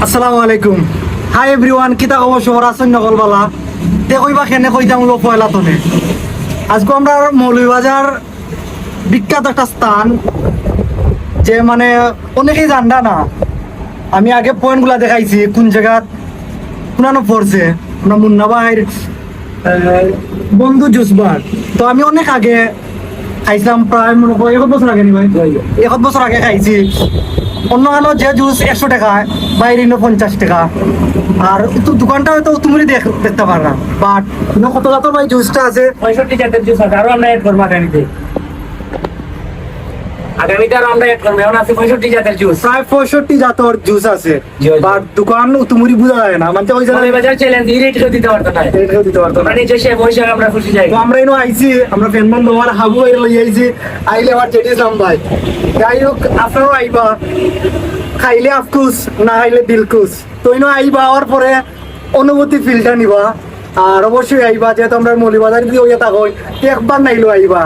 আসসালামু আলাইকুম। Hi everyone, কিতা খবর? শহর আছেন নকল বালা তে কইবা কেনে কইতাম লো পয়লা তনে। আজকে আমরা মৌলভীবাজার বিখ্যাত একটা স্থান, যে মানে অনেকেই জানডা না। আমি আগে পয়েন্ট গুলা দেখাইছি কোন জায়গা পুরানো পড়ছে। আমরা মুন্না ভাইয়ের বন্ধু জুসবার, তো আমি অনেক আগে খাইছিলাম, প্রায় মনে করো 1 বছর আগে নি ভাই, 1 বছর আগে খাইছি। অন্য আনো যে জুস 100 টাকা, বাইরে 50 টাকা। আর তো দোকানটা হয়তো তুমি দেখতে পারবা, বাট কত জাতের ভাই জুসটা আছে? 65 জাতের জুস আছে, আরো আমরা এড করবো আগামীতে। আগামীতে আরো আমরা এড করবো, এখন আছে 65 জাতের জুস। প্রায় 65 জাতের জুস আছে, বাট দোকান তুমুরি বুঝা যায় না, মানে ওই জায়গায় বাজার চ্যালেঞ্জ এই রেট দিতে পারতো না, রেটও দিতে পারতো না। মানে যে সে বসে আমরা খুশি যাই। তো আমরা এনে আইছি, আমরা ফ্যান বন্ধ হওয়ার হাবু এর লই আইছি। আইলে আবার চেটিসলাম ভাই। যাই হোক, আপনারাও আইবা, খাইলে আফকুস, না খাইলে দিলকুস। তো ইনো আইবা, হওয়ার পরে অনুভূতি ফিলটা নিবা। আর অবশ্যই আইবা, যেহেতু আমরা মৌলভীবাজার দিয়ে হইয়া থাকই, একবার নাইলেও আইবা।